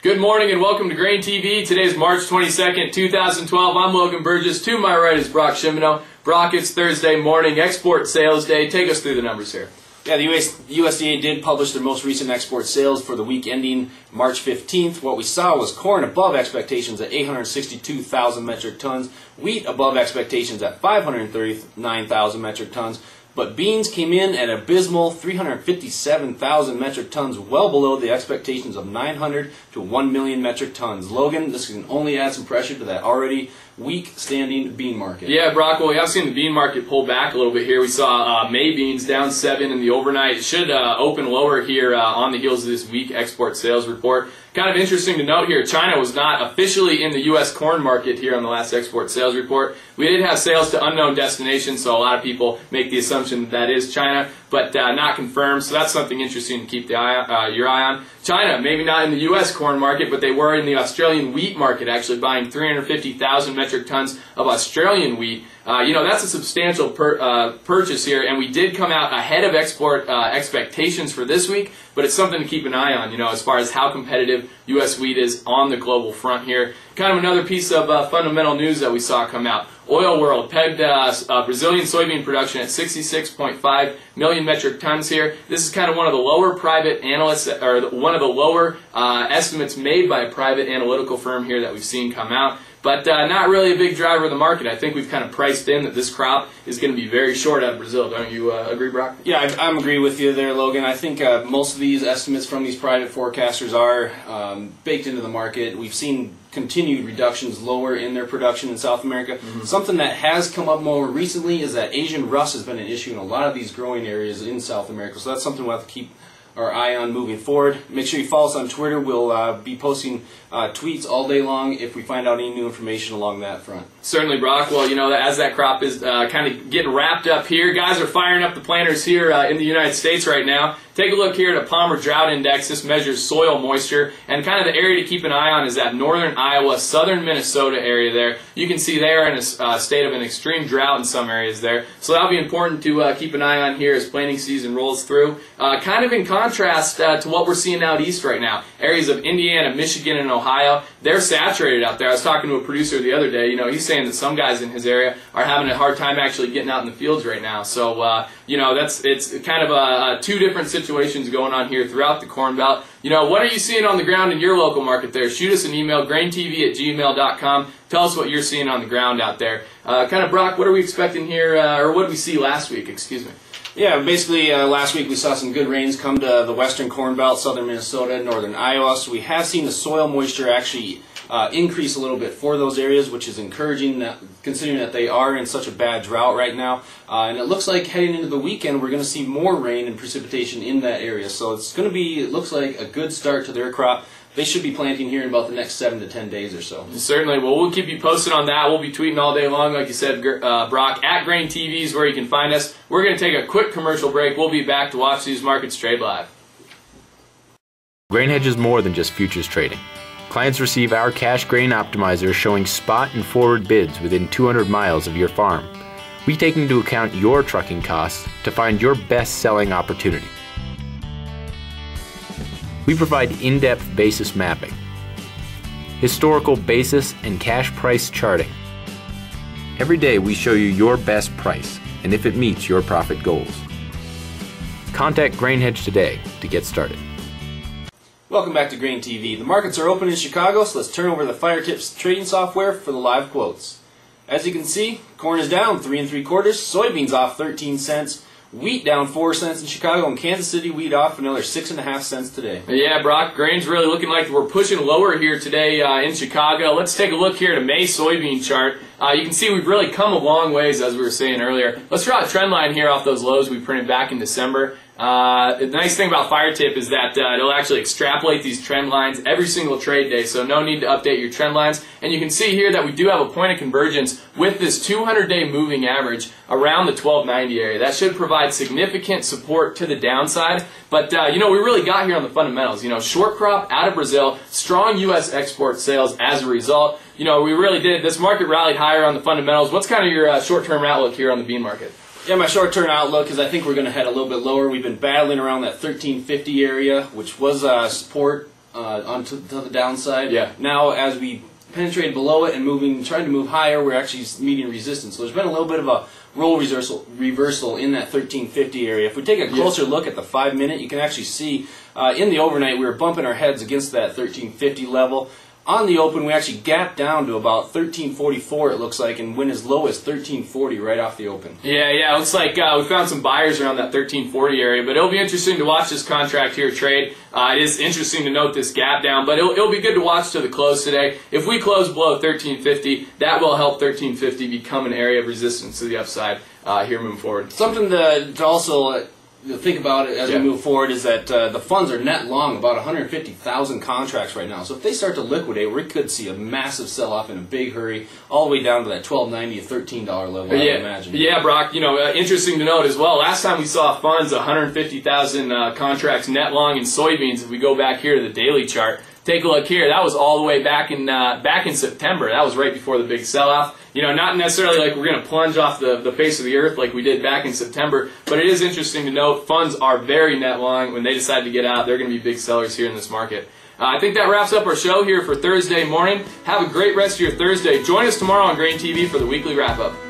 Good morning and welcome to GrainTV. Today is March 22nd, 2012. I'm Logan Burgess. To my right is Brock Shimino. Brock, it's Thursday morning, export sales day. Take us through the numbers here. Yeah, the USDA did publish their most recent export sales for the week ending March 15th. What we saw was corn above expectations at 862,000 metric tons, wheat above expectations at 539,000 metric tons, but beans came in at abysmal 357,000 metric tons, well below the expectations of 900 to 1 million metric tons. Logan, this can only add some pressure to that already weak standing bean market. Yeah, Brock, well, we have seen the bean market pull back a little bit here. We saw May beans down 7 in the overnight. It should open lower here on the heels of this weak export sales report. Kind of interesting to note here, China was not officially in the U.S. corn market here on the last export sales report. We did have sales to unknown destinations, so a lot of people make the assumption that is China, but not confirmed. So that's something interesting to keep your eye on. China, maybe not in the U.S. corn market, but they were in the Australian wheat market, actually buying 350,000 metric tons of Australian wheat. That's a substantial purchase here, and we did come out ahead of export expectations for this week, but it's something to keep an eye on, as far as how competitive U.S. wheat is on the global front here. Kind of another piece of fundamental news that we saw come out. Oil World pegged Brazilian soybean production at 66.5 million metric tons here. This is kind of one of the lower private analysts, or one of the lower estimates made by a private analytical firm here that we've seen come out. But not really a big driver of the market. I think we've kind of priced in that this crop is going to be very short out of Brazil. Don't you agree, Brock? Yeah, I agree with you there, Logan. I think most of these estimates from these private forecasters are baked into the market. We've seen continued reductions lower in their production in South America. Something that has come up more recently is that Asian rust has been an issue in a lot of these growing areas in South America. So that's something we'll have to keep our eye on moving forward. Make sure you follow us on Twitter. We'll be posting tweets all day long if we find out any new information along that front. Certainly, Brock. Well, as that crop is kind of getting wrapped up here, guys are firing up the planters here in the United States right now. Take a look here at a Palmer Drought Index. This measures soil moisture, and kind of the area to keep an eye on is that northern Iowa, southern Minnesota area there. You can see they are in a state of an extreme drought in some areas there. So that'll be important to keep an eye on here as planting season rolls through. Kind of in contrast to what we're seeing out east right now. Areas of Indiana, Michigan, and Ohio, they're saturated out there. I was talking to a producer the other day. He's saying that some guys in his area are having a hard time actually getting out in the fields right now. So, it's kind of two different situations going on here throughout the Corn Belt. What are you seeing on the ground in your local market there? Shoot us an email, graintv@gmail.com. Tell us what you're seeing on the ground out there. Brock, what are we expecting here, or what did we see last week, excuse me? Yeah, basically last week we saw some good rains come to the western Corn Belt, southern Minnesota, northern Iowa. So we have seen the soil moisture actually increase a little bit for those areas, which is encouraging, considering that they are in such a bad drought right now. And it looks like heading into the weekend we're going to see more rain and precipitation in that area. So it's going to be, it looks like, a good start to their crop. They should be planting here in about the next 7 to 10 days or so. Certainly. Well, we'll keep you posted on that. We'll be tweeting all day long, like you said, Brock. At GrainTV is where you can find us. We're going to take a quick commercial break. We'll be back to watch these markets trade live. GrainHedge is more than just futures trading. Clients receive our cash grain optimizer showing spot and forward bids within 200 miles of your farm. We take into account your trucking costs to find your best selling opportunity. We provide in-depth basis mapping, historical basis and cash price charting. Every day we show you your best price and if it meets your profit goals. Contact GrainHedge today to get started. Welcome back to GrainTV. The markets are open in Chicago, so let's turn over the FireTips trading software for the live quotes. As you can see, corn is down 3 3/4, soybeans off 13 cents, wheat down 4 cents in Chicago, and Kansas City wheat off another 6.5 cents today. Yeah, Brock, grain's really looking like we're pushing lower here today in Chicago. Let's take a look here at a May soybean chart. You can see we've really come a long ways, as we were saying earlier. Let's draw a trend line here off those lows we printed back in December. The nice thing about FireTip is that it'll actually extrapolate these trend lines every single trade day, so no need to update your trend lines. And you can see here that we do have a point of convergence with this 200-day moving average around the 1290 area. That should provide significant support to the downside. But, we really got here on the fundamentals. Short crop out of Brazil, strong U.S. export sales as a result. We really did. This market rallied higher on the fundamentals. What's kind of your short-term outlook here on the bean market? Yeah, my short-term outlook is I think we're going to head a little bit lower. We've been battling around that 1350 area, which was support onto the downside. Yeah. Now, as we penetrated below it and trying to move higher, we're actually meeting resistance. So there's been a little bit of a roll reversal in that 1350 area. If we take a closer look at the 5-minute, you can actually see in the overnight we were bumping our heads against that 1350 level. On the open, we actually gapped down to about 1344, it looks like, and went as low as 1340 right off the open. Yeah, it looks like we found some buyers around that 1340 area, but it'll be interesting to watch this contract here trade. It is interesting to note this gap down, but it'll be good to watch to the close today. If we close below 1350, that will help 1350 become an area of resistance to the upside here moving forward. Something to also think about it as we move forward is that the funds are net long about 150,000 contracts right now. So if they start to liquidate, we could see a massive sell-off in a big hurry, all the way down to that $12.90 to $13 level, I would imagine. Yeah, Brock, interesting to note as well. Last time we saw funds 150,000 contracts net long in soybeans. If we go back here to the daily chart, take a look here. That was all the way back in September. That was right before the big sell-off. Not necessarily like we're going to plunge off the face of the earth like we did back in September, but it is interesting to note funds are very net long. When they decide to get out, they're going to be big sellers here in this market. I think that wraps up our show here for Thursday morning. Have a great rest of your Thursday. Join us tomorrow on GrainTV for the weekly wrap-up.